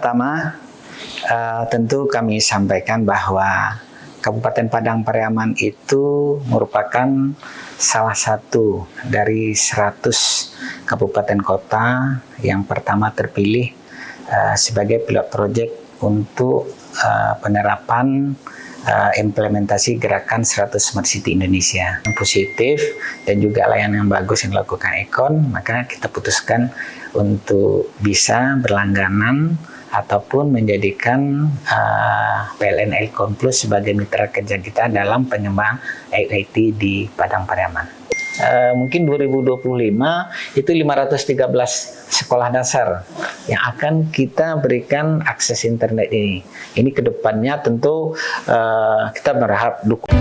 Pertama, tentu kami sampaikan bahwa Kabupaten Padang Pariaman itu merupakan salah satu dari 100 kabupaten kota yang pertama terpilih sebagai pilot project untuk penerapan implementasi gerakan 100 Smart City Indonesia. Yang positif dan juga layanan yang bagus yang dilakukan Econ, maka kita putuskan untuk bisa berlangganan ataupun menjadikan PLN Econ Plus sebagai mitra kerja kita dalam pengembangan IoT di Padang Pariaman. Mungkin 2025 itu 513 sekolah dasar yang akan kita berikan akses internet ini. Ini kedepannya tentu kita berharap dukung.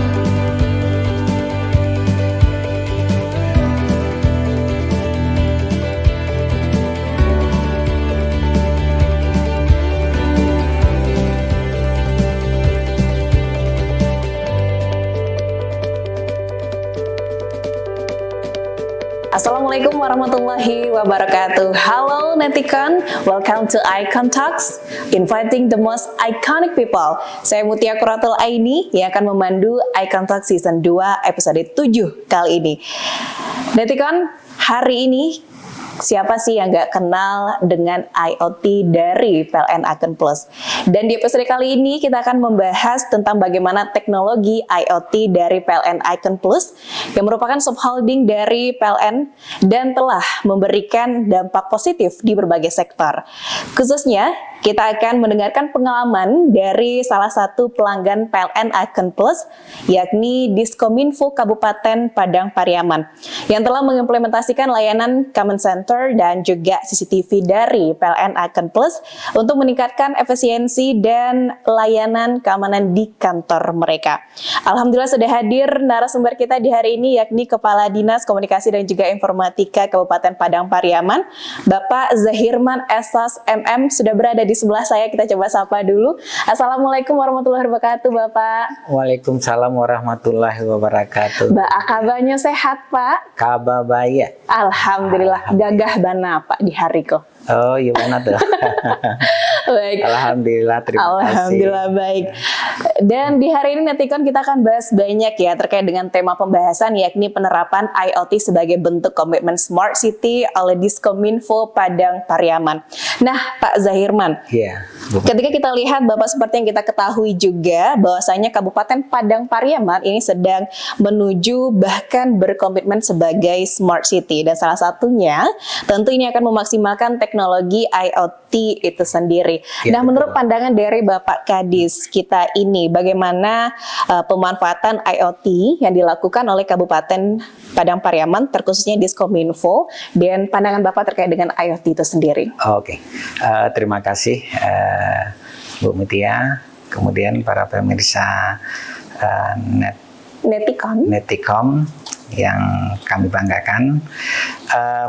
Assalamualaikum warahmatullahi wabarakatuh. Halo Neticon, welcome to Icon Talks, inviting the most iconic people. Saya Mutia Quratul Aini yang akan memandu Icon Talks Season 2 episode 7 kali ini. Neticon, hari ini siapa sih yang nggak kenal dengan IoT dari PLN Icon Plus? Dan di episode kali ini kita akan membahas tentang bagaimana teknologi IoT dari PLN Icon Plus yang merupakan subholding dari PLN dan telah memberikan dampak positif di berbagai sektor. Khususnya kita akan mendengarkan pengalaman dari salah satu pelanggan PLN Icon Plus, yakni Diskominfo Kabupaten Padang Pariaman, yang telah mengimplementasikan layanan Command Center dan juga CCTV dari PLN Icon Plus untuk meningkatkan efisiensi dan layanan keamanan di kantor mereka. Alhamdulillah sudah hadir narasumber kita di hari ini, yakni Kepala Dinas Komunikasi dan juga Informatika Kabupaten Padang Pariaman, Bapak Zahirman Esas MM, sudah berada di sebelah saya. Kita coba sapa dulu. Assalamualaikum warahmatullahi wabarakatuh, Bapak. Waalaikumsalam warahmatullahi wabarakatuh. Kabarnya sehat, Pak? Kabar baik. Alhamdulillah. Gagah bana, Pak, di hari kok. Oh, gimana tuh? Baik. Alhamdulillah, terima kasih. Alhamdulillah, baik. Dan di hari ini Neticon kita akan bahas banyak ya terkait dengan tema pembahasan, yakni penerapan IoT sebagai bentuk komitmen Smart City oleh Diskominfo Padang Pariaman. Nah, Pak Zahirman, ketika kita lihat Bapak, seperti yang kita ketahui juga bahwasanya Kabupaten Padang Pariaman ini sedang menuju bahkan berkomitmen sebagai Smart City, dan salah satunya tentu ini akan memaksimalkan teknologi IoT itu sendiri. Nah, menurut pandangan dari Bapak Kadis kita ini, bagaimana pemanfaatan IoT yang dilakukan oleh Kabupaten Padang Pariaman, terkhususnya Diskominfo, dan pandangan Bapak terkait dengan IoT itu sendiri? Oke. Terima kasih Bu Mutia, kemudian para pemirsa Neticon yang kami banggakan.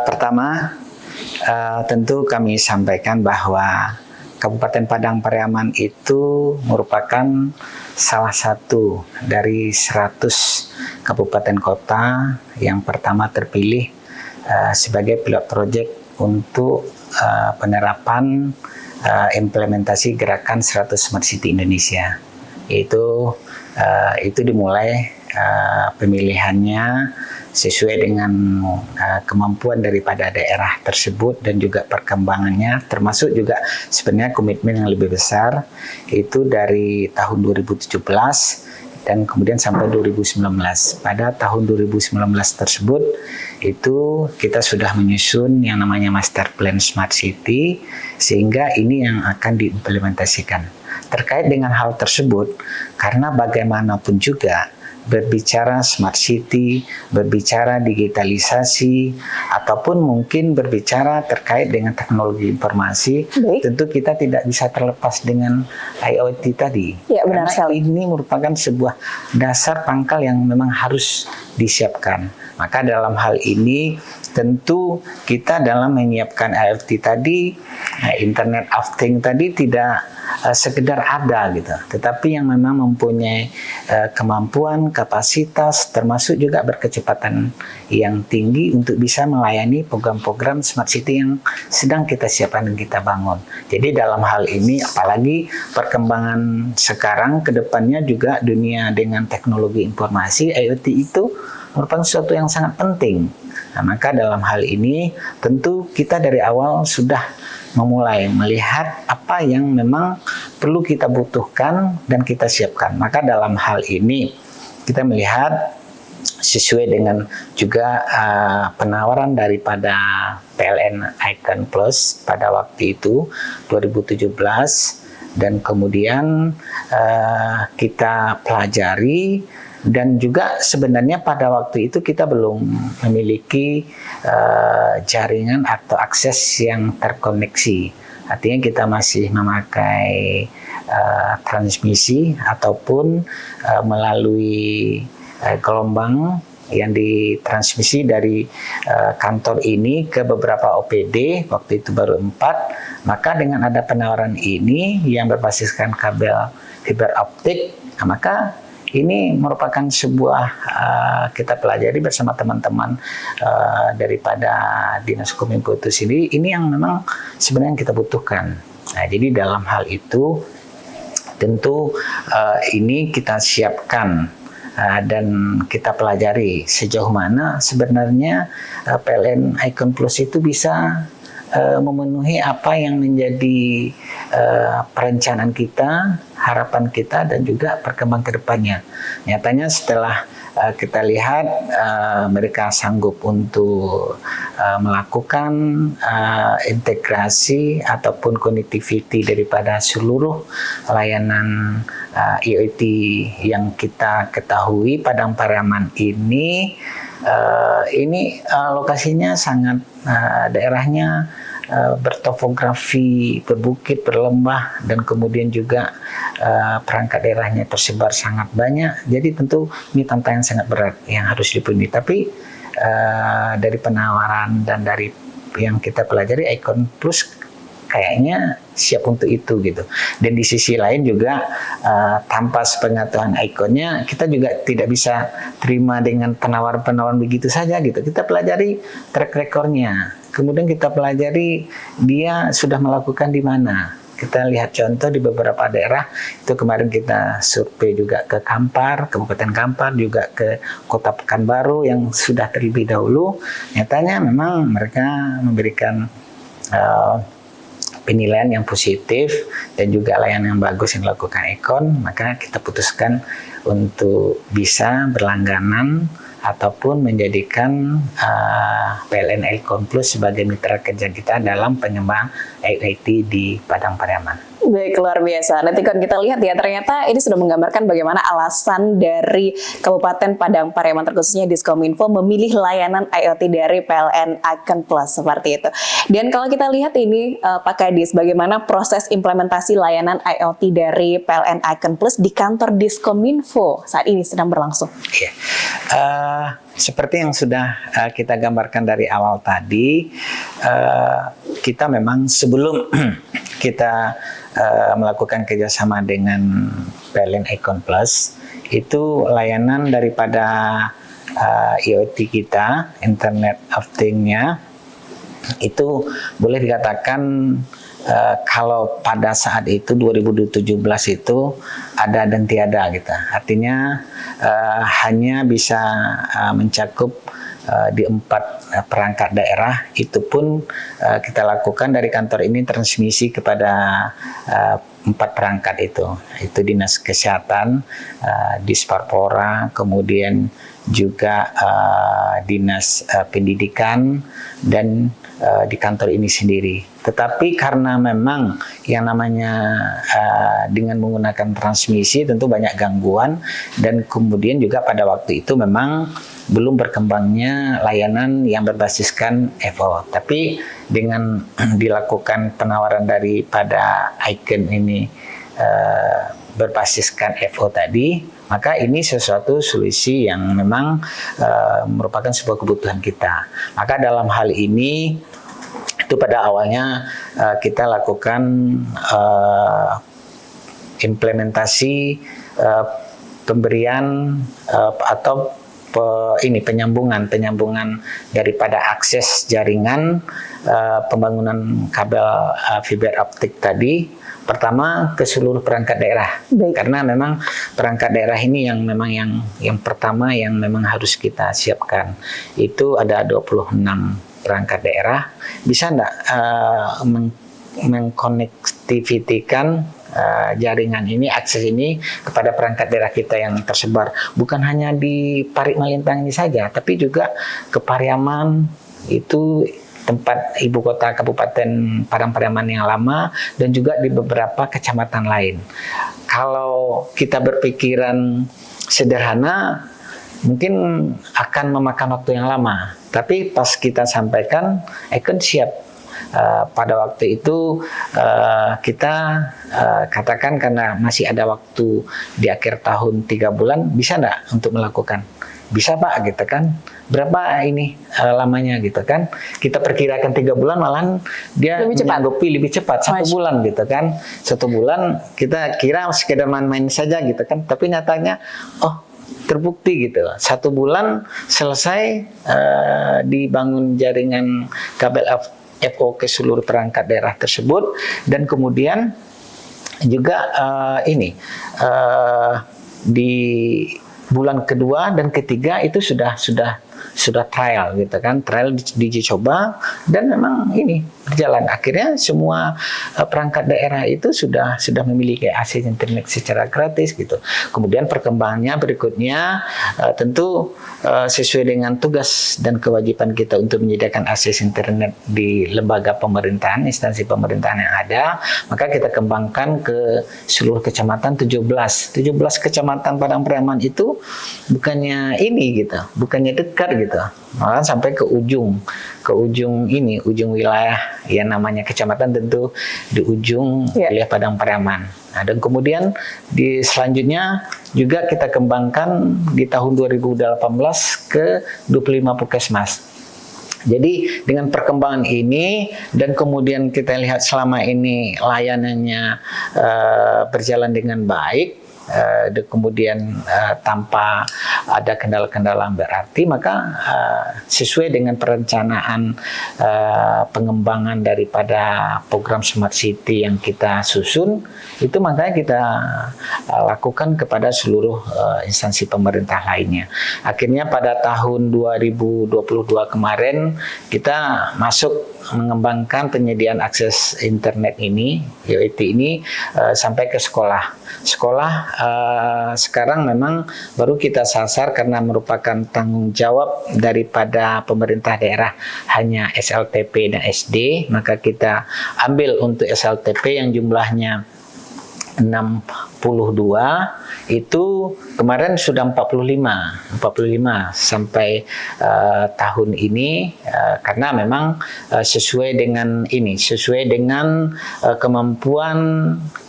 Pertama, tentu kami sampaikan bahwa Kabupaten Padang Pariaman itu merupakan salah satu dari 100 kabupaten kota yang pertama terpilih sebagai pilot project untuk penerapan implementasi gerakan 100 Smart City Indonesia. Itu dimulai pemilihannya sesuai dengan kemampuan daripada daerah tersebut dan juga perkembangannya, termasuk juga sebenarnya komitmen yang lebih besar itu dari tahun 2017 dan kemudian sampai 2019. Pada tahun 2019 tersebut itu kita sudah menyusun yang namanya Master Plan Smart City, sehingga ini yang akan diimplementasikan. Terkait dengan hal tersebut, karena bagaimanapun juga berbicara smart city, berbicara digitalisasi, ataupun mungkin berbicara terkait dengan teknologi informasi, tentu kita tidak bisa terlepas dengan IoT tadi. Ya, benar sekali. Ini merupakan sebuah dasar pangkal yang memang harus disiapkan. Maka dalam hal ini tentu kita dalam menyiapkan IoT tadi, Internet of Things tadi tidak sekedar ada gitu, tetapi yang memang mempunyai kemampuan, kapasitas, termasuk juga berkecepatan yang tinggi untuk bisa melayani program-program Smart City yang sedang kita siapkan dan kita bangun. Jadi dalam hal ini, apalagi perkembangan sekarang, kedepannya juga dunia dengan teknologi informasi, IoT itu merupakan sesuatu yang sangat penting. Nah, maka dalam hal ini tentu kita dari awal sudah memulai melihat apa yang memang perlu kita butuhkan dan kita siapkan. Maka dalam hal ini kita melihat sesuai dengan juga penawaran daripada PLN Icon Plus pada waktu itu 2017, dan kemudian kita pelajari. Dan juga sebenarnya pada waktu itu kita belum memiliki jaringan atau akses yang terkoneksi. Artinya kita masih memakai transmisi ataupun melalui gelombang yang ditransmisi dari kantor ini ke beberapa OPD, waktu itu baru 4. Maka dengan ada penawaran ini yang berbasiskan kabel fiber optik, maka ini merupakan sebuah kita pelajari bersama teman-teman daripada Dinas Kominfo itu sendiri. Ini yang memang sebenarnya kita butuhkan. Nah, jadi dalam hal itu tentu ini kita siapkan dan kita pelajari sejauh mana sebenarnya PLN Icon Plus itu bisa memenuhi apa yang menjadi perencanaan kita, harapan kita, dan juga perkembangan ke depannya. Nyatanya setelah kita lihat mereka sanggup untuk melakukan integrasi ataupun connectivity daripada seluruh layanan IoT yang kita ketahui. Padang Pariaman ini lokasinya sangat daerahnya bertopografi, berbukit, berlembah, dan kemudian juga perangkat daerahnya tersebar sangat banyak. Jadi tentu ini tantangan sangat berat yang harus dipenuhi. Tapi dari penawaran dan dari yang kita pelajari, Icon Plus kayaknya siap untuk itu gitu. Dan di sisi lain juga tanpa sepengetahuan Iconnya, kita juga tidak bisa terima dengan penawaran-penawaran begitu saja gitu. Kita pelajari track recordnya. Kemudian kita pelajari dia sudah melakukan di mana. Kita lihat contoh di beberapa daerah. Itu kemarin kita survei juga ke Kampar, Kabupaten Kampar, juga ke Kota Pekanbaru yang sudah terlebih dahulu. Nyatanya memang mereka memberikan penilaian yang positif dan juga layanan yang bagus yang dilakukan Icon. Maka kita putuskan untuk bisa berlangganan ataupun menjadikan PLN Icon Plus sebagai mitra kerja kita dalam pengembangan IoT di Padang Pariaman. Baik, luar biasa. Nanti kan kita lihat ya, ternyata ini sudah menggambarkan bagaimana alasan dari Kabupaten Padang Pariaman, terkhususnya Diskominfo, memilih layanan IoT dari PLN Icon Plus seperti itu. Dan kalau kita lihat ini, Pak Kadis, bagaimana proses implementasi layanan IoT dari PLN Icon Plus di kantor Diskominfo saat ini sedang berlangsung? Iya. Seperti yang sudah kita gambarkan dari awal tadi, kita memang sebelum kita melakukan kerjasama dengan PLN Icon Plus, itu layanan daripada IoT kita, Internet of Things-nya, itu boleh dikatakan kalau pada saat itu 2017 itu ada dan tiada gitu. Artinya hanya bisa mencakup di 4 perangkat daerah. Itu pun kita lakukan dari kantor ini transmisi kepada 4 perangkat itu Dinas Kesehatan, Disparpora, kemudian juga Dinas Pendidikan, dan di kantor ini sendiri. Tetapi karena memang yang namanya dengan menggunakan transmisi tentu banyak gangguan, dan kemudian juga pada waktu itu memang belum berkembangnya layanan yang berbasiskan FO. Tapi dengan dilakukan penawaran daripada Icon ini berbasiskan FO tadi, Maka ini sesuatu solusi yang memang merupakan sebuah kebutuhan kita. Maka dalam hal ini itu pada awalnya kita lakukan implementasi pemberian atau penyambungan daripada akses jaringan pembangunan kabel fiber optik tadi. Pertama ke seluruh perangkat daerah. Baik. Karena memang perangkat daerah ini yang memang yang pertama yang memang harus kita siapkan. Itu ada 26 perangkat daerah. Bisa enggak mengkonektivitikan jaringan ini, akses ini kepada perangkat daerah kita yang tersebar. Bukan hanya di Parit Malintang ini saja, tapi juga ke Pariaman, itu tempat ibu kota Kabupaten Padang Pariaman yang lama, dan juga di beberapa kecamatan lain. Kalau kita berpikiran sederhana, mungkin akan memakan waktu yang lama. Tapi pas kita sampaikan, Icon siap. Pada waktu itu kita katakan karena masih ada waktu di akhir tahun 3 bulan, bisa enggak untuk melakukan? Bisa Pak, gitu kan. Berapa ini lamanya gitu kan. Kita perkirakan 3 bulan, malahan dia menyanggupi lebih cepat, 1 bulan gitu kan. 1 bulan kita kira sekedar main-main saja gitu kan. Tapi nyatanya, oh terbukti gitu. 1 bulan selesai dibangun jaringan kabel FO ke seluruh perangkat daerah tersebut, dan kemudian juga di bulan kedua dan ketiga itu sudah trial gitu kan, trial diuji coba, dan memang ini berjalan. Akhirnya semua perangkat daerah itu sudah memiliki akses internet secara gratis gitu. Kemudian perkembangannya berikutnya tentu sesuai dengan tugas dan kewajiban kita untuk menyediakan akses internet di lembaga pemerintahan, instansi pemerintahan yang ada, maka kita kembangkan ke seluruh kecamatan 17 kecamatan Padang Pariaman itu bukannya ini gitu, bukannya dekat gitu, malah sampai ke ujung wilayah yang namanya kecamatan, tentu di ujung wilayah Padang Pariaman. Nah, dan kemudian selanjutnya juga kita kembangkan di tahun 2018 ke 25 puskesmas. Jadi dengan perkembangan ini, dan kemudian kita lihat selama ini layanannya berjalan dengan baik, kemudian tanpa ada kendala-kendala berarti, maka sesuai dengan perencanaan pengembangan daripada program Smart City yang kita susun, itu makanya kita lakukan kepada seluruh instansi pemerintah lainnya. Akhirnya pada tahun 2022 kemarin kita masuk mengembangkan penyediaan akses internet ini, IoT ini, sampai ke sekolah. Sekarang memang baru kita sasar karena merupakan tanggung jawab daripada pemerintah daerah hanya SLTP dan SD, maka kita ambil untuk SLTP yang jumlahnya 62, itu kemarin sudah 45 sampai tahun ini, karena memang sesuai dengan kemampuan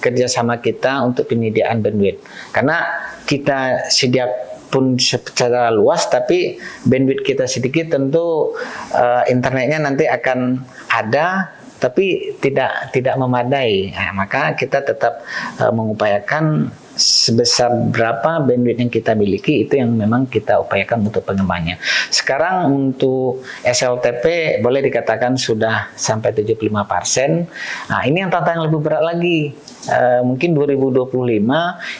kerjasama kita untuk penyediaan bandwidth. Karena kita pun secara luas, tapi bandwidth kita sedikit, tentu internetnya nanti akan ada tapi tidak memadai. Nah, maka kita tetap mengupayakan sebesar berapa bandwidth yang kita miliki, itu yang memang kita upayakan untuk pengembangannya. Sekarang untuk SLTP boleh dikatakan sudah sampai 75%. Nah, ini yang tantangan lebih berat lagi. Mungkin 2025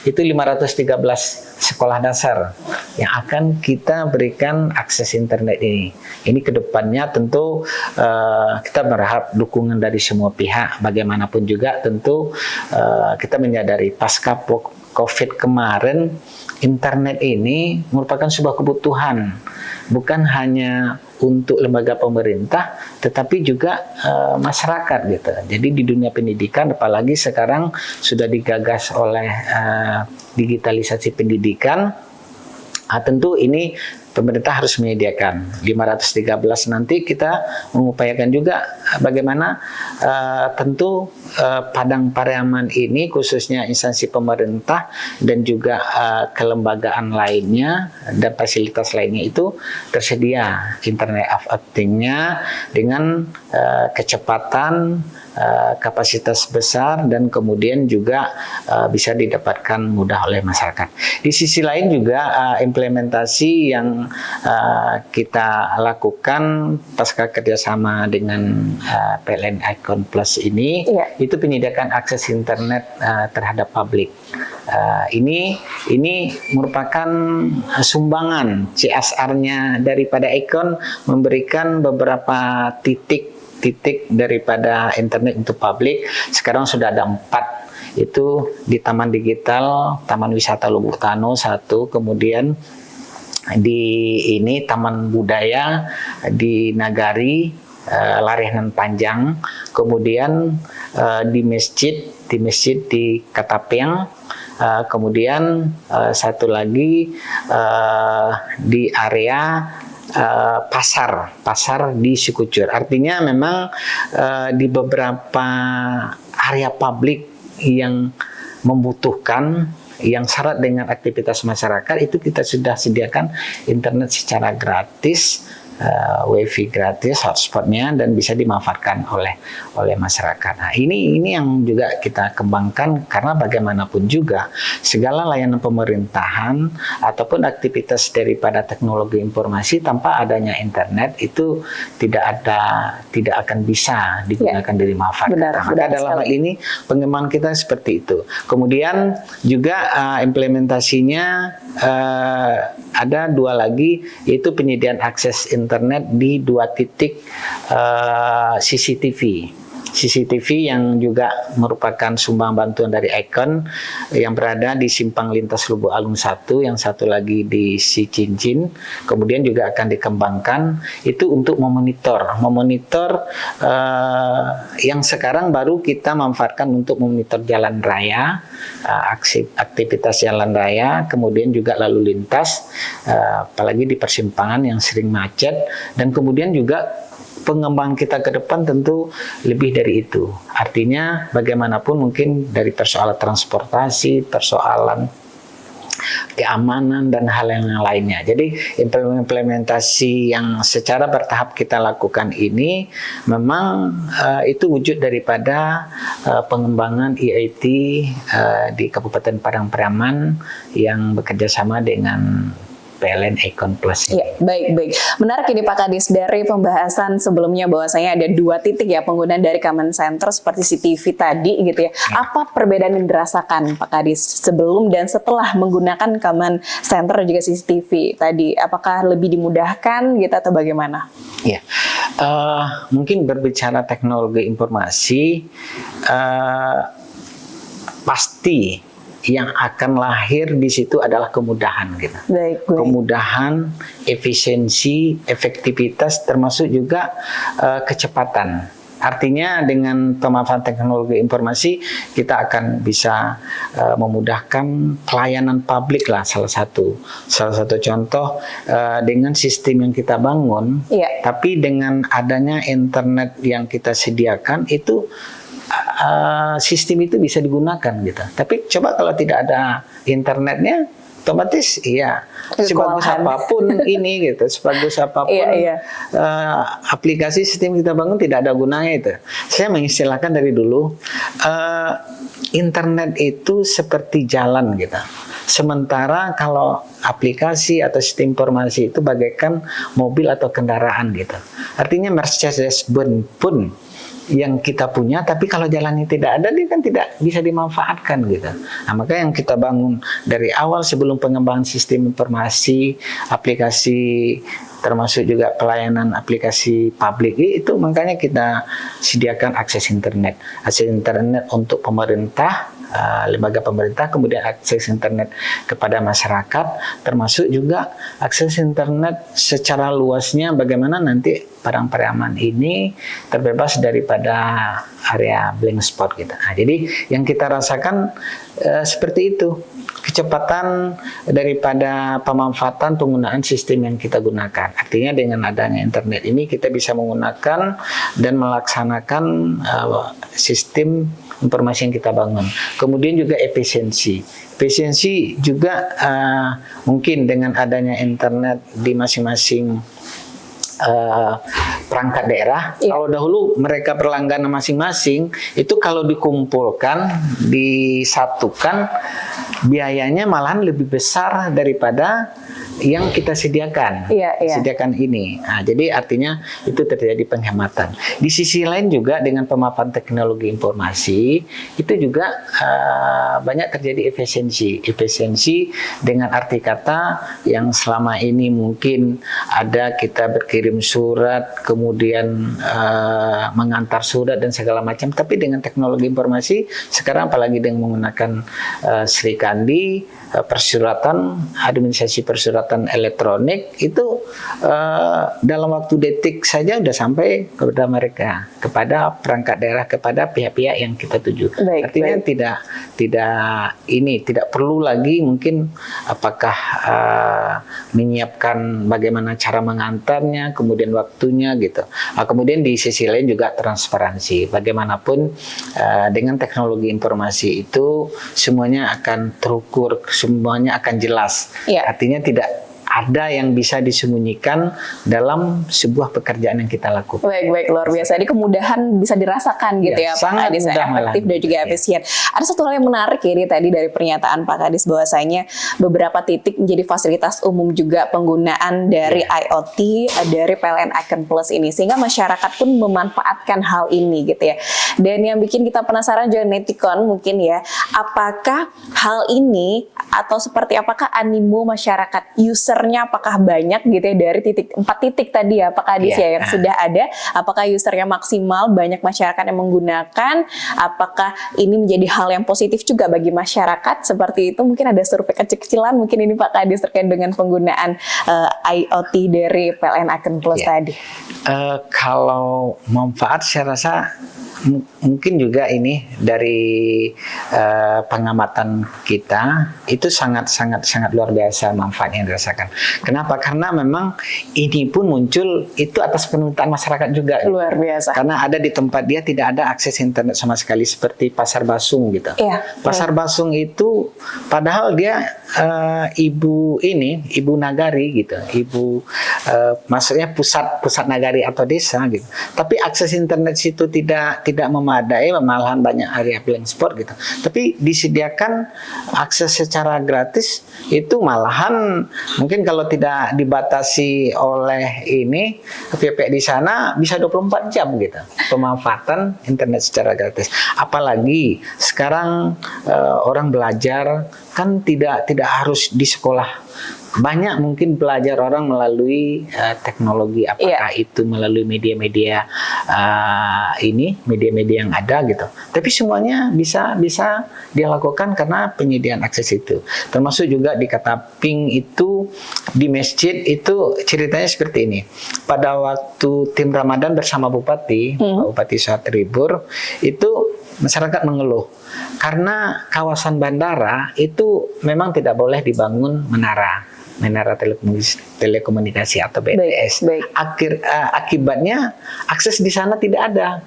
itu 513 sekolah dasar yang akan kita berikan akses internet ini. Ini kedepannya tentu kita berharap dukungan dari semua pihak. Bagaimanapun juga tentu kita menyadari pasca COVID kemarin, internet ini merupakan sebuah kebutuhan, bukan hanya untuk lembaga pemerintah, tetapi juga masyarakat gitu. Jadi di dunia pendidikan, apalagi sekarang sudah digagas oleh digitalisasi pendidikan, tentu ini pemerintah harus menyediakan 513. Nanti kita mengupayakan juga bagaimana tentu Padang Pariaman ini khususnya instansi pemerintah dan juga kelembagaan lainnya dan fasilitas lainnya itu tersedia Internet of Things-nya dengan kecepatan, kapasitas besar, dan kemudian juga bisa didapatkan mudah oleh masyarakat. Di sisi lain juga implementasi yang kita lakukan pasca kerjasama dengan PLN Icon Plus ini, itu penyediaan akses internet terhadap publik. Ini merupakan sumbangan CSR-nya daripada Icon, memberikan beberapa titik daripada internet untuk publik. Sekarang sudah ada 4, itu di Taman Digital, Taman Wisata Lubuk Tano 1, kemudian di ini Taman Budaya di Nagari, Larenan Panjang, kemudian di masjid di Katapiang, kemudian satu lagi di area pasar di Sikucur. Artinya memang di beberapa area publik yang membutuhkan, yang syarat dengan aktivitas masyarakat, itu kita sudah sediakan internet secara gratis, wifi gratis, hotspotnya, dan bisa dimanfaatkan oleh masyarakat. Nah, ini yang juga kita kembangkan, karena bagaimanapun juga segala layanan pemerintahan ataupun aktivitas daripada teknologi informasi tanpa adanya internet itu tidak akan bisa digunakan dan dimanfaatkan. Maka dalam hal ini pengembangan kita seperti itu. Kemudian juga implementasinya ada 2 lagi, yaitu penyediaan akses internet di 2 titik CCTV yang juga merupakan sumbang bantuan dari Icon, yang berada di Simpang Lintas Lubuk Alung 1, yang satu lagi di Cincin. Kemudian juga akan dikembangkan itu untuk memonitor yang sekarang baru kita manfaatkan untuk memonitor jalan raya, aktivitas jalan raya, kemudian juga lalu lintas, apalagi di persimpangan yang sering macet. Dan kemudian juga pengembangan kita ke depan tentu lebih dari itu. Artinya bagaimanapun mungkin dari persoalan transportasi, persoalan keamanan, dan hal yang lainnya. Jadi implementasi yang secara bertahap kita lakukan ini memang itu wujud daripada pengembangan EIT di Kabupaten Padang Pariaman yang bekerja sama dengan PLN Icon Plus. Ya, baik. Menarik ini Pak Kadis, dari pembahasan sebelumnya bahwasanya ada 2 titik ya penggunaan dari command center seperti CCTV tadi gitu ya. Apa perbedaan yang dirasakan Pak Kadis sebelum dan setelah menggunakan command center dan juga CCTV tadi? Apakah lebih dimudahkan gitu atau bagaimana? Ya, mungkin berbicara teknologi informasi, pasti yang akan lahir di situ adalah kemudahan gitu. Baik. Kemudahan, efisiensi, efektivitas, termasuk juga kecepatan. Artinya dengan pemanfaatan teknologi informasi kita akan bisa memudahkan pelayanan publik lah, salah satu contoh dengan sistem yang kita bangun. Tapi dengan adanya internet yang kita sediakan itu sistem itu bisa digunakan gitu. Tapi coba kalau tidak ada internetnya, otomatis sebagus apapun ini gitu, sebagus apapun aplikasi sistem kita bangun tidak ada gunanya itu. Saya mengistilahkan dari dulu internet itu seperti jalan gitu. Sementara kalau aplikasi atau sistem informasi itu bagaikan mobil atau kendaraan gitu. Artinya Mercedes-Benz pun yang kita punya, tapi kalau jalannya tidak ada, dia kan tidak bisa dimanfaatkan gitu. Nah, maka yang kita bangun dari awal sebelum pengembangan sistem informasi, aplikasi, termasuk juga pelayanan aplikasi publik itu, makanya kita sediakan akses internet untuk pemerintah, lembaga pemerintah, kemudian akses internet kepada masyarakat, termasuk juga akses internet secara luasnya, bagaimana nanti Padang Pariaman ini terbebas daripada area blank spot gitu. Nah, jadi yang kita rasakan seperti itu, kecepatan daripada pemanfaatan penggunaan sistem yang kita gunakan. Artinya dengan adanya internet ini kita bisa menggunakan dan melaksanakan sistem informasi yang kita bangun. Kemudian juga efisiensi. Efisiensi juga mungkin dengan adanya internet di masing-masing perangkat daerah. Kalau dahulu mereka berlangganan masing-masing, itu kalau dikumpulkan, disatukan, biayanya malahan lebih besar daripada yang kita sediakan, sediakan ini. Nah, jadi artinya itu terjadi penghematan. Di sisi lain juga dengan pemaparan teknologi informasi itu juga banyak terjadi efisiensi dengan arti kata yang selama ini mungkin ada kita berkirim surat, kemudian mengantar surat dan segala macam, tapi dengan teknologi informasi sekarang apalagi dengan menggunakan Sri Kandi, persuratan, administrasi persuratan elektronik itu dalam waktu detik saja sudah sampai kepada mereka, kepada perangkat daerah, kepada pihak-pihak yang kita tuju. Artinya tidak perlu lagi mungkin apakah menyiapkan bagaimana cara mengantarnya, kemudian waktunya gitu. Kemudian di sisi lain juga transparansi. Bagaimanapun dengan teknologi informasi itu semuanya akan terukur, semuanya akan jelas. Artinya tidak ada yang bisa disembunyikan dalam sebuah pekerjaan yang kita lakukan. Baik, luar biasa. Jadi kemudahan bisa dirasakan gitu ya, Pak Kadis, efektif dan juga efisien. Ada satu hal yang menarik ya tadi dari pernyataan Pak Kadis bahwasanya beberapa titik menjadi fasilitas umum juga penggunaan dari IoT dari PLN Icon Plus ini, sehingga masyarakat pun memanfaatkan hal ini gitu ya. Dan yang bikin kita penasaran juga Netikon mungkin ya, apakah hal ini atau seperti apakah animo masyarakat usernya apakah banyak gitu ya dari 4 titik tadi ya Pak Kadis ya yang sudah ada, apakah usernya maksimal, banyak masyarakat yang menggunakan, apakah ini menjadi hal yang positif juga bagi masyarakat seperti itu? Mungkin ada survei kecil-kecilan mungkin ini Pak Kadis terkait dengan penggunaan IoT dari PLN Icon Plus tadi. Kalau manfaat saya rasa mungkin juga ini dari pengamatan kita itu sangat luar biasa manfaat yang dirasakan. Kenapa? Karena memang ini pun muncul itu atas permintaan masyarakat juga. Luar biasa. Karena ada di tempat dia tidak ada akses internet sama sekali, seperti Pasar Basung gitu. Pasar Basung itu padahal dia ibu nagari gitu, maksudnya pusat nagari atau desa gitu. Tapi akses internet situ tidak memadai, malahan banyak area blank spot gitu. Tapi disediakan akses secara gratis itu malahan mungkin kalau tidak dibatasi oleh ini pihak di sana bisa 24 jam gitu pemanfaatan internet secara gratis. Apalagi sekarang orang belajar kan tidak harus di sekolah. Banyak mungkin belajar orang melalui teknologi, apakah itu melalui media-media media-media yang ada gitu. Tapi semuanya bisa dia lakukan karena penyediaan akses itu. Termasuk juga di Kataping itu di masjid itu ceritanya seperti ini. Pada waktu tim Ramadan bersama Bupati, Pak Bupati Satribur, itu masyarakat mengeluh karena kawasan bandara itu memang tidak boleh dibangun menara telekomunikasi atau BTS. Akibatnya akses di sana tidak ada.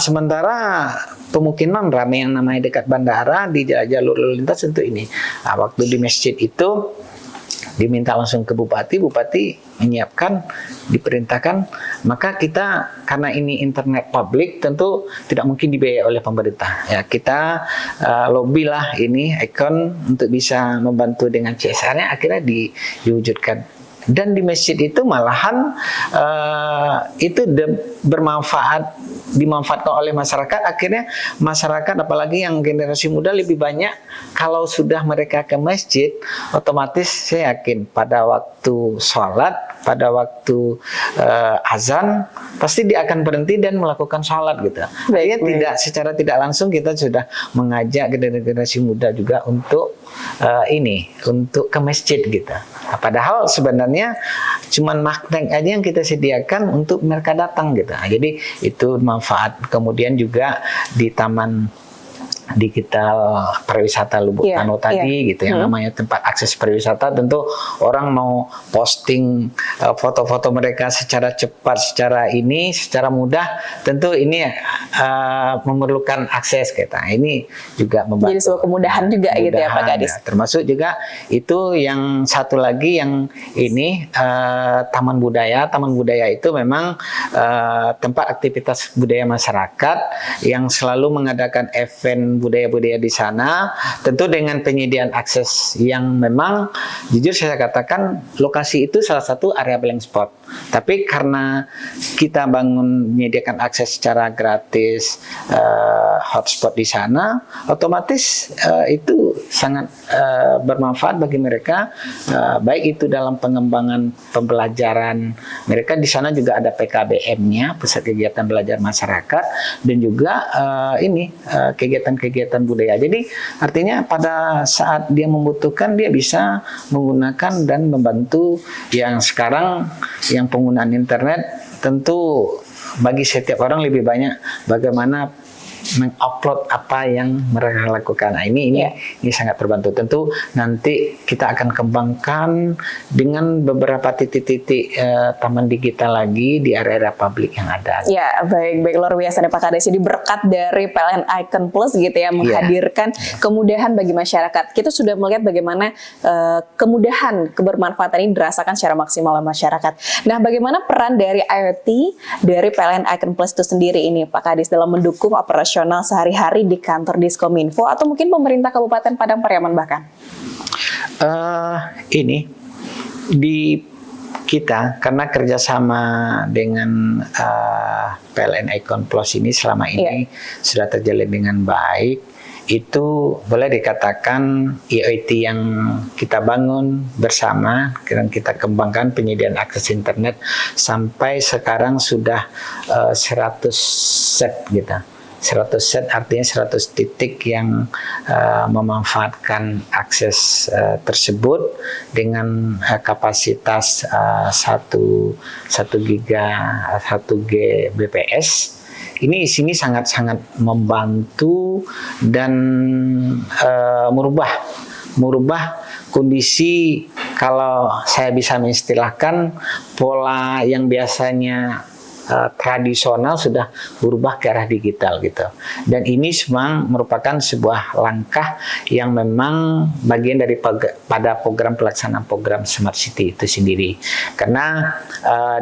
Sementara pemukiman ramai yang namanya dekat bandara di jalur lalu lintas untuk ini. Waktu di masjid itu diminta langsung ke Bupati menyiapkan, diperintahkan, maka kita karena ini internet publik tentu tidak mungkin dibiayai oleh pemerintah. Ya, kita lobby lah ini Icon untuk bisa membantu dengan CSR-nya, akhirnya diwujudkan Dan di masjid itu malahan itu dimanfaatkan oleh masyarakat. Akhirnya masyarakat, apalagi yang generasi muda, lebih banyak kalau sudah mereka ke masjid, otomatis saya yakin pada waktu sholat, pada waktu azan, pasti dia akan berhenti dan melakukan sholat gitu. Tidak, secara tidak langsung kita sudah mengajak generasi muda juga untuk untuk ke masjid gitu. Nah, padahal sebenarnya cuman magnet aja yang kita sediakan untuk mereka datang gitu. Nah, jadi itu manfaat. Kemudian juga di Taman Digital Pariwisata Lubuk Tano tadi gitu, yang namanya tempat akses pariwisata, tentu orang mau posting foto-foto mereka secara cepat, secara mudah, tentu ini memerlukan akses kita. Ini juga membantu. Jadi sebuah kemudahan juga gitu ya Pak Kadis. Termasuk juga itu yang satu lagi yang ini Taman Budaya. Taman Budaya itu memang tempat aktivitas budaya masyarakat yang selalu mengadakan event budaya-budaya di sana, tentu dengan penyediaan akses yang memang jujur saya katakan lokasi itu salah satu area blank spot. Tapi karena kita menyediakan akses secara gratis, hotspot di sana, otomatis itu sangat bermanfaat bagi mereka, baik itu dalam pengembangan pembelajaran mereka. Di sana juga ada PKBM-nya, Pusat Kegiatan Belajar Masyarakat, dan juga kegiatan budaya. Jadi artinya pada saat dia membutuhkan, dia bisa menggunakan dan membantu. Yang sekarang yang penggunaan internet, tentu bagi setiap orang lebih banyak bagaimana mengupload apa yang mereka lakukan. Nah, ini sangat terbantu. Tentu nanti kita akan kembangkan dengan beberapa titik-titik taman digital lagi di area-area publik yang ada. Ya, baik luar biasa nih Pak Kadis. Jadi berkat dari PLN Icon Plus gitu ya, menghadirkan kemudahan bagi masyarakat. Kita sudah melihat bagaimana kemudahan, kebermanfaatan ini dirasakan secara maksimal oleh masyarakat. Nah, bagaimana peran dari IoT dari PLN Icon Plus itu sendiri ini Pak Kadis dalam mendukung operasional sehari-hari di kantor Diskominfo atau mungkin pemerintah Kabupaten Padang Pariaman bahkan? Ini di kita karena kerjasama dengan PLN Icon Plus ini selama ini sudah terjalin dengan baik. Itu boleh dikatakan IoT yang kita bangun bersama dan kita kembangkan penyediaan akses internet sampai sekarang sudah 100 set gitu. 100 set artinya 100 titik yang memanfaatkan akses tersebut dengan kapasitas 1 giga 1 Gbps. Ini sini sangat-sangat membantu dan merubah kondisi, kalau saya bisa mengistilahkan, pola yang biasanya tradisional sudah berubah ke arah digital gitu. Dan ini memang merupakan sebuah langkah yang memang bagian pada program pelaksanaan program Smart City itu sendiri. Karena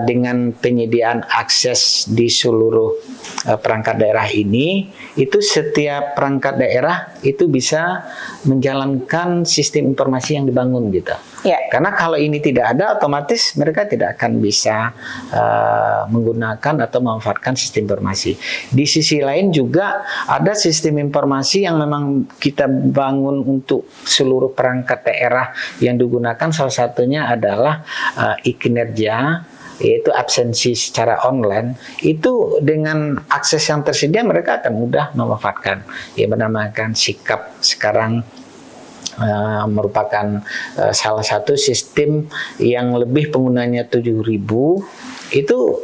dengan penyediaan akses di seluruh perangkat daerah ini, itu setiap perangkat daerah itu bisa menjalankan sistem informasi yang dibangun gitu. Karena kalau ini tidak ada, otomatis mereka tidak akan bisa menggunakan atau memanfaatkan sistem informasi. Di sisi lain juga ada sistem informasi yang memang kita bangun untuk seluruh perangkat daerah yang digunakan. Salah satunya adalah e-kinerja, yaitu absensi secara online. Itu dengan akses yang tersedia mereka akan mudah memanfaatkan. Yang bernamakan Sikap sekarang merupakan salah satu sistem yang lebih penggunanya 7.000. Itu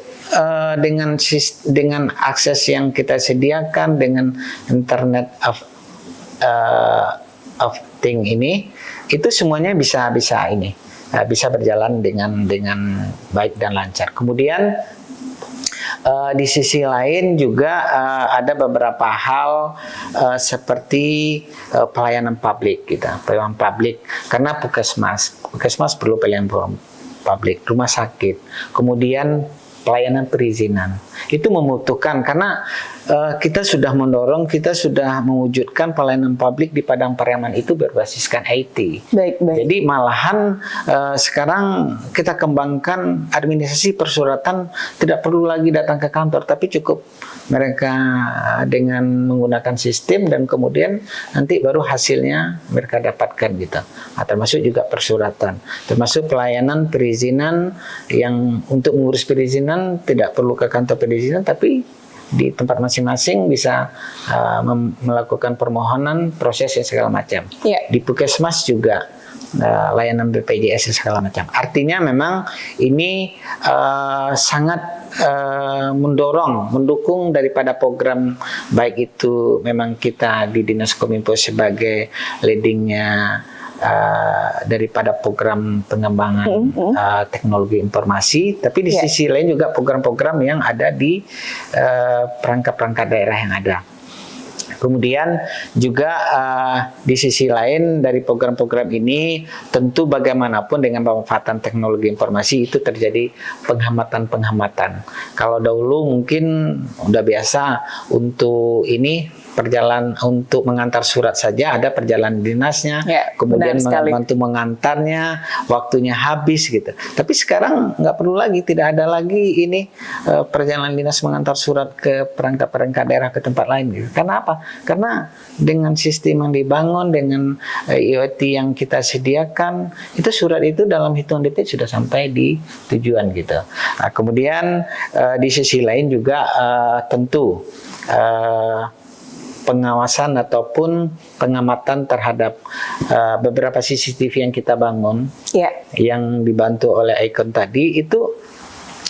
dengan akses yang kita sediakan, dengan Internet of Things ini, itu semuanya bisa berjalan dengan baik dan lancar. Kemudian di sisi lain juga ada beberapa hal seperti pelayanan publik gitu, pelayanan publik, karena puskesmas perlu pelayanan publik, rumah sakit, kemudian pelayanan perizinan itu membutuhkan, karena kita sudah mendorong, kita sudah mewujudkan pelayanan publik di Padang Pariaman itu berbasiskan IT. Baik. Jadi malahan sekarang kita kembangkan administrasi persuratan, tidak perlu lagi datang ke kantor, tapi cukup mereka dengan menggunakan sistem dan kemudian nanti baru hasilnya mereka dapatkan gitu. Nah, termasuk juga persuratan, termasuk pelayanan perizinan yang untuk mengurus perizinan tidak perlu ke kantor perizinan, tapi di tempat masing-masing bisa melakukan permohonan, prosesnya segala macam. Yeah. Di Puskesmas juga layanan BPJS segala macam. Artinya memang ini sangat mendukung daripada program, baik itu memang kita di Dinas Kominfo sebagai leadingnya daripada program pengembangan teknologi informasi, tapi di sisi lain juga program-program yang ada di perangkat-perangkat daerah yang ada. Kemudian juga di sisi lain dari program-program ini tentu bagaimanapun dengan pemanfaatan teknologi informasi itu terjadi penghematan-penghematan. Kalau dahulu mungkin udah biasa untuk ini perjalanan untuk mengantar surat saja ada perjalanan dinasnya, kemudian membantu mengantarnya, waktunya habis gitu. Tapi sekarang nggak perlu lagi, tidak ada lagi ini perjalanan dinas mengantar surat ke perangkat-perangkat daerah ke tempat lain gitu. Karena apa? Karena dengan sistem yang dibangun, dengan IoT yang kita sediakan, itu surat itu dalam hitungan detik sudah sampai di tujuan gitu. Nah, kemudian di sisi lain juga tentu pengawasan ataupun pengamatan terhadap beberapa CCTV yang kita bangun, yang dibantu oleh Icon tadi, itu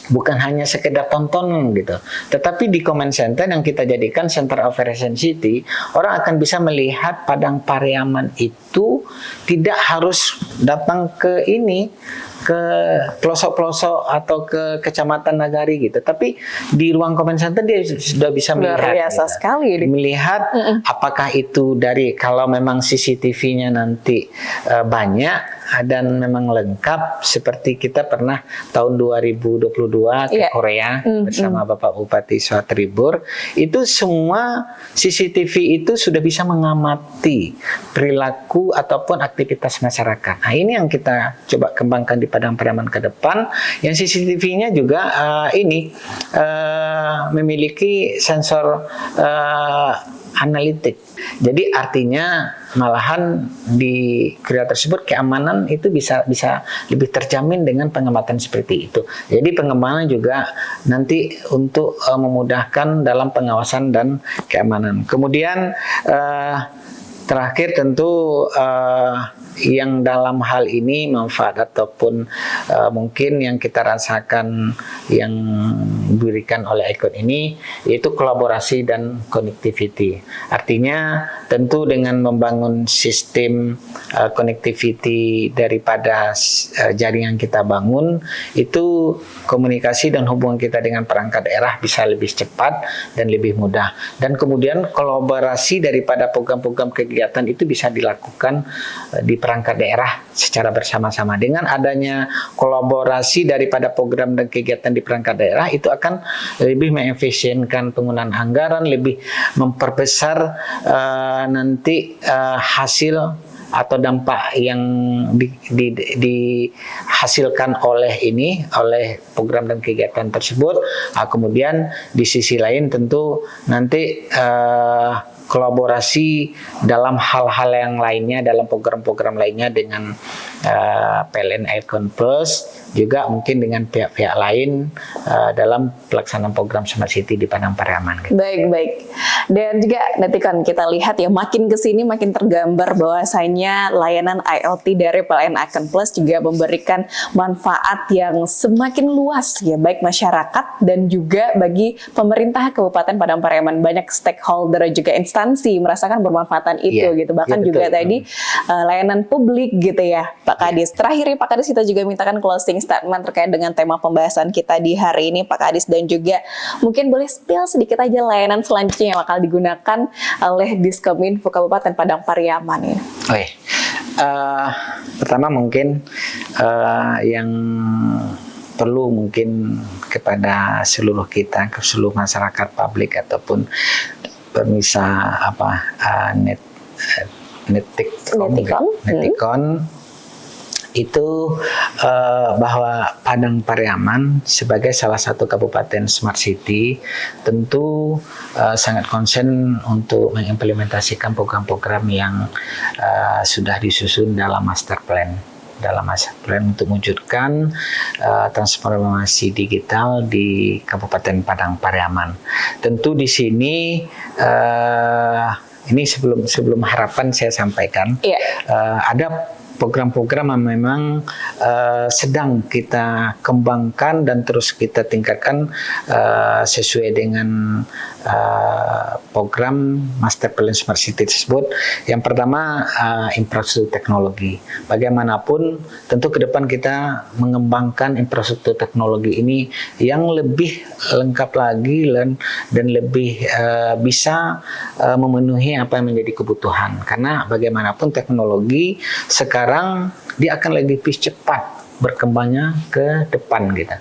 bukan hanya sekedar tontonan gitu, tetapi di Command Center yang kita jadikan Center of Operation City, orang akan bisa melihat Padang Pariaman itu tidak harus datang ke ini, ke pelosok-pelosok atau ke kecamatan Nagari gitu, tapi di ruang Command Center dia sudah bisa melihat. Luar biasa sekali. Melihat apakah itu dari, kalau memang CCTV-nya nanti banyak dan memang lengkap, seperti kita pernah tahun 2022 ke Korea bersama Bapak Bupati Swatribur, itu semua CCTV itu sudah bisa mengamati perilaku ataupun aktivitas masyarakat. Nah, ini yang kita coba kembangkan di Padang Pariaman ke depan, yang CCTV-nya juga memiliki sensor analitik. Jadi artinya malahan di Korea tersebut keamanan itu bisa lebih terjamin dengan pengamatan seperti itu. Jadi pengembangan juga nanti untuk memudahkan dalam pengawasan dan keamanan. Kemudian terakhir tentu yang dalam hal ini manfaat ataupun mungkin yang kita rasakan yang diberikan oleh Icon ini, yaitu kolaborasi dan connectivity. Artinya tentu dengan membangun sistem connectivity daripada jaringan kita bangun, itu komunikasi dan hubungan kita dengan perangkat daerah bisa lebih cepat dan lebih mudah. Dan kemudian kolaborasi daripada program-program kegiatan itu bisa dilakukan di perangkat daerah secara bersama-sama. Dengan adanya kolaborasi daripada program dan kegiatan di perangkat daerah, itu akan lebih mengefisienkan penggunaan anggaran, lebih memperbesar nanti hasil atau dampak yang dihasilkan oleh program dan kegiatan tersebut. Kemudian di sisi lain tentu nanti kolaborasi dalam hal-hal yang lainnya, dalam program-program lainnya dengan PLN Icon Plus, juga mungkin dengan pihak-pihak lain dalam pelaksanaan program Smart City di Padang Pariaman. Baik. Dan juga nanti kan kita lihat ya, makin kesini makin tergambar bahwasanya layanan IoT dari PLN Icon Plus juga memberikan manfaat yang semakin luas ya, baik masyarakat dan juga bagi pemerintah Kabupaten Padang Pariaman. Banyak stakeholder juga instansi merasakan bermanfaatan itu gitu. Bahkan juga tadi layanan publik gitu ya, Pak Kadis. Terakhir Pak Kadis, kita juga mintakan closing statement terkait dengan tema pembahasan kita di hari ini, Pak Kadis, dan juga mungkin boleh spill sedikit aja layanan selanjutnya yang bakal digunakan oleh Diskominfo Kabupaten Padang Pariaman ini. Pertama mungkin yang perlu mungkin kepada seluruh kita, ke seluruh masyarakat publik ataupun pemirsa Netikon itu bahwa Padang Pariaman sebagai salah satu kabupaten smart city tentu sangat konsen untuk mengimplementasikan program-program yang sudah disusun dalam master plan untuk mewujudkan transformasi digital di Kabupaten Padang Pariaman. Tentu di sini ini sebelum harapan saya sampaikan, ada program-program yang memang sedang kita kembangkan dan terus kita tingkatkan sesuai dengan program Master Plan Smart City tersebut. Yang pertama, infrastruktur teknologi. Bagaimanapun tentu ke depan kita mengembangkan infrastruktur teknologi ini yang lebih lengkap lagi dan lebih bisa memenuhi apa yang menjadi kebutuhan. Karena bagaimanapun teknologi sekarang dia akan lebih cepat berkembangnya ke depan gitu.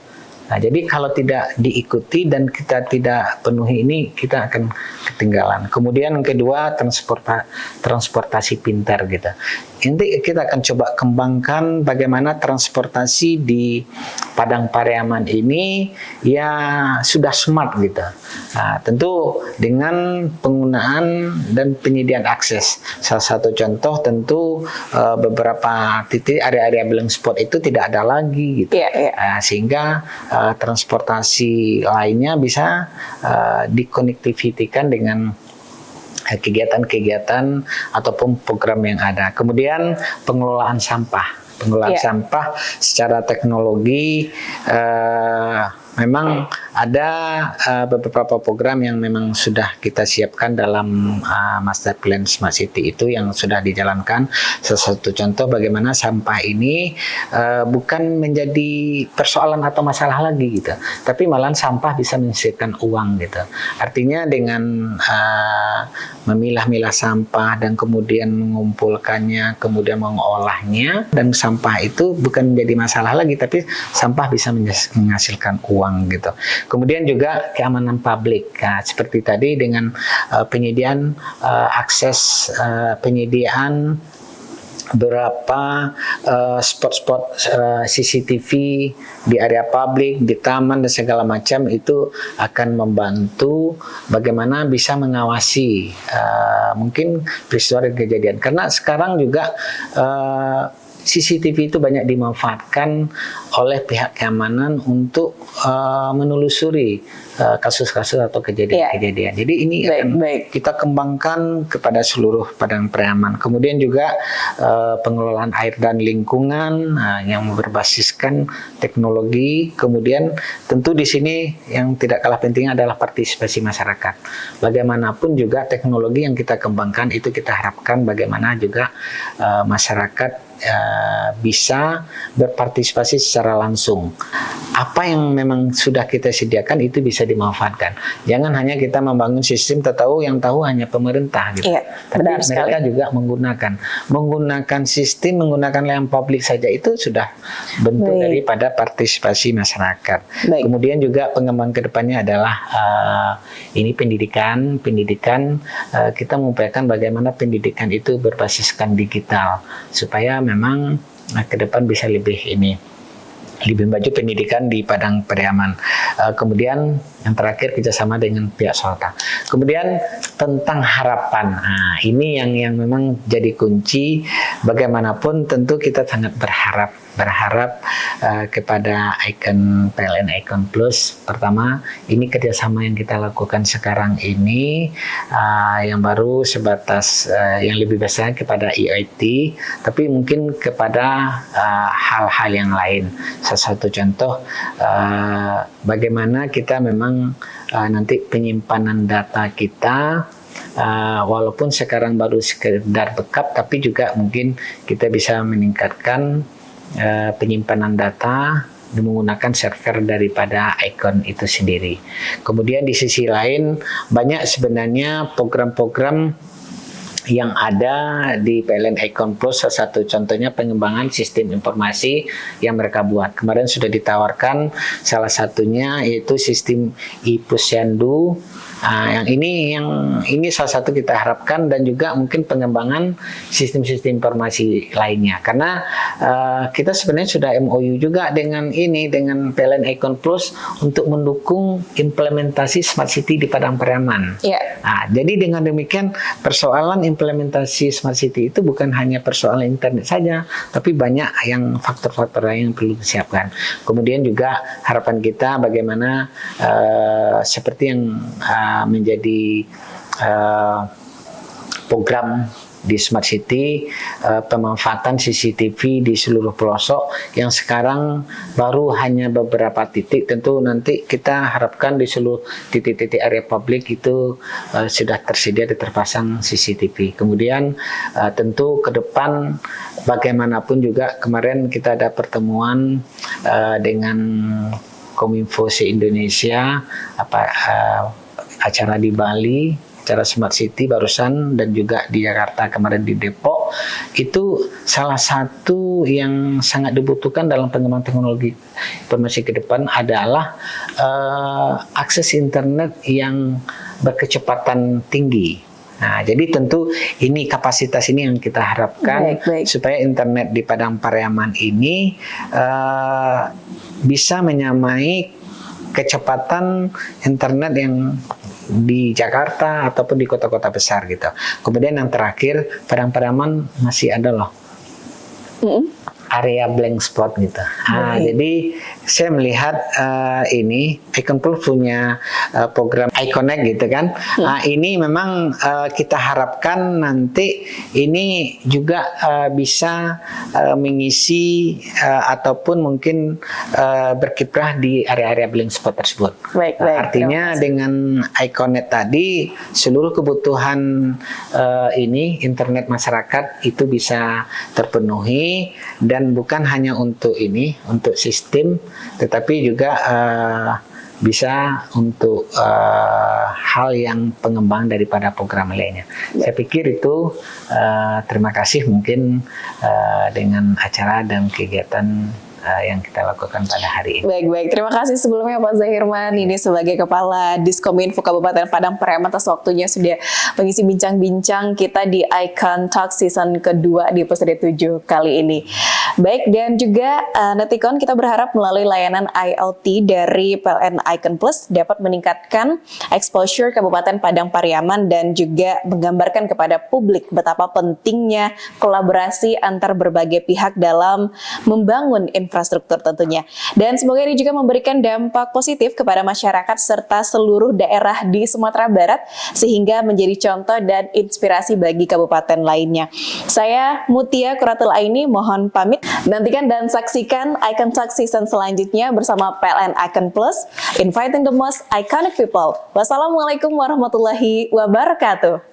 Nah, jadi kalau tidak diikuti dan kita tidak penuhi ini, kita akan ketinggalan. Kemudian yang kedua, transportasi pintar gitu. Nanti kita akan coba kembangkan bagaimana transportasi di Padang Pariaman ini ya sudah smart gitu. Nah, tentu dengan penggunaan dan penyediaan akses. Salah satu contoh tentu beberapa titik area-area blank spot itu tidak ada lagi gitu. Sehingga transportasi lainnya bisa dikonektivitikan dengan kegiatan-kegiatan ataupun program yang ada. Kemudian pengelolaan sampah. Sampah secara teknologi memang ada beberapa program yang memang sudah kita siapkan dalam Master Plan Smart City itu yang sudah dijalankan. Salah satu contoh bagaimana sampah ini bukan menjadi persoalan atau masalah lagi gitu, tapi malahan sampah bisa menghasilkan uang gitu. Artinya dengan memilah-milah sampah dan kemudian mengumpulkannya, kemudian mengolahnya, dan sampah itu bukan menjadi masalah lagi, tapi sampah bisa menghasilkan uang gitu. Kemudian juga keamanan publik, nah, seperti tadi dengan penyediaan akses, penyediaan beberapa spot-spot CCTV di area publik, di taman dan segala macam, itu akan membantu bagaimana bisa mengawasi mungkin peristiwa dan kejadian. Karena sekarang juga CCTV itu banyak dimanfaatkan oleh pihak keamanan untuk menelusuri kasus-kasus atau kejadian-kejadian. Jadi ini akan kita kembangkan kepada seluruh Padang Pariaman. Kemudian juga pengelolaan air dan lingkungan yang berbasiskan teknologi. Kemudian tentu di sini yang tidak kalah penting adalah partisipasi masyarakat. Bagaimanapun juga teknologi yang kita kembangkan itu kita harapkan bagaimana juga masyarakat bisa berpartisipasi secara langsung. Apa yang memang sudah kita sediakan itu bisa dimanfaatkan. Jangan hanya kita membangun sistem yang tahu hanya pemerintah gitu. Tapi mereka juga menggunakan sistem, menggunakan layanan publik saja, itu sudah bentuk daripada partisipasi masyarakat. Kemudian juga pengembangan kedepannya adalah ini pendidikan kita mengupayakan bagaimana pendidikan itu berbasiskan digital supaya memang ke depan bisa lebih maju pendidikan di Padang Pariaman. Kemudian yang terakhir kerjasama dengan pihak swasta. Kemudian tentang harapan, ini yang memang jadi kunci. Bagaimanapun tentu kita sangat berharap kepada Icon PLN Icon Plus. Pertama, ini kerjasama yang kita lakukan sekarang ini yang baru sebatas yang lebih besar kepada EIT, tapi mungkin kepada hal-hal yang lain. Salah satu contoh bagaimana kita memang nanti penyimpanan data kita, walaupun sekarang baru sekedar backup, tapi juga mungkin kita bisa meningkatkan penyimpanan data menggunakan server daripada Icon itu sendiri. Kemudian di sisi lain banyak sebenarnya program-program yang ada di PLN Icon Plus. Salah satu contohnya pengembangan sistem informasi yang mereka buat. Kemarin sudah ditawarkan salah satunya yaitu sistem iPusyandu. Yang ini salah satu kita harapkan, dan juga mungkin pengembangan sistem-sistem informasi lainnya. Karena kita sebenarnya sudah MOU juga dengan PLN Icon Plus untuk mendukung implementasi Smart City di Padang Pariaman. Jadi dengan demikian persoalan implementasi Smart City itu bukan hanya persoalan internet saja, tapi banyak yang faktor-faktor lain yang perlu disiapkan. Kemudian juga harapan kita bagaimana seperti yang menjadi program di Smart City, pemanfaatan CCTV di seluruh pelosok yang sekarang baru hanya beberapa titik. Tentu nanti kita harapkan di seluruh titik-titik area publik itu sudah tersedia dan terpasang CCTV. Kemudian tentu ke depan bagaimanapun juga kemarin kita ada pertemuan dengan Kominfo se-Indonesia, acara di Bali, acara Smart City barusan, dan juga di Jakarta kemarin di Depok. Itu salah satu yang sangat dibutuhkan dalam pengembangan teknologi informasi ke depan adalah akses internet yang berkecepatan tinggi. Nah, jadi tentu ini kapasitas ini yang kita harapkan supaya internet di Padang Pariaman ini bisa menyamai kecepatan internet yang di Jakarta ataupun di kota-kota besar gitu. Kemudian yang terakhir, Padang Pariaman masih ada loh area blank spot gitu. Jadi saya melihat ini Icon Plus punya program iConnect gitu kan. Ini memang kita harapkan nanti ini juga bisa mengisi ataupun mungkin berkiprah di area-area blank spot tersebut. Artinya dengan iConnect tadi seluruh kebutuhan ini internet masyarakat itu bisa terpenuhi, dan bukan hanya untuk sistem, tetapi juga bisa untuk hal yang pengembangan daripada program lainnya. Saya pikir itu terima kasih mungkin dengan acara dan kegiatan yang kita lakukan pada hari ini. Baik. Terima kasih sebelumnya Pak Zahirman ini sebagai Kepala Diskominfo Kabupaten Padang Pariaman atas waktunya sudah mengisi bincang-bincang kita di Icon Talk season kedua di episode 7 kali ini. Baik, dan juga Netikon, kita berharap melalui layanan IoT dari PLN Icon Plus dapat meningkatkan exposure Kabupaten Padang Pariaman dan juga menggambarkan kepada publik betapa pentingnya kolaborasi antar berbagai pihak dalam membangun infrastruktur tentunya. Dan semoga ini juga memberikan dampak positif kepada masyarakat serta seluruh daerah di Sumatera Barat sehingga menjadi contoh dan inspirasi bagi kabupaten lainnya. Saya Mutia Quratul Aini mohon pamit. Nantikan dan saksikan Icon Talk season selanjutnya bersama PLN Icon Plus, inviting the most iconic people. Wassalamualaikum warahmatullahi wabarakatuh.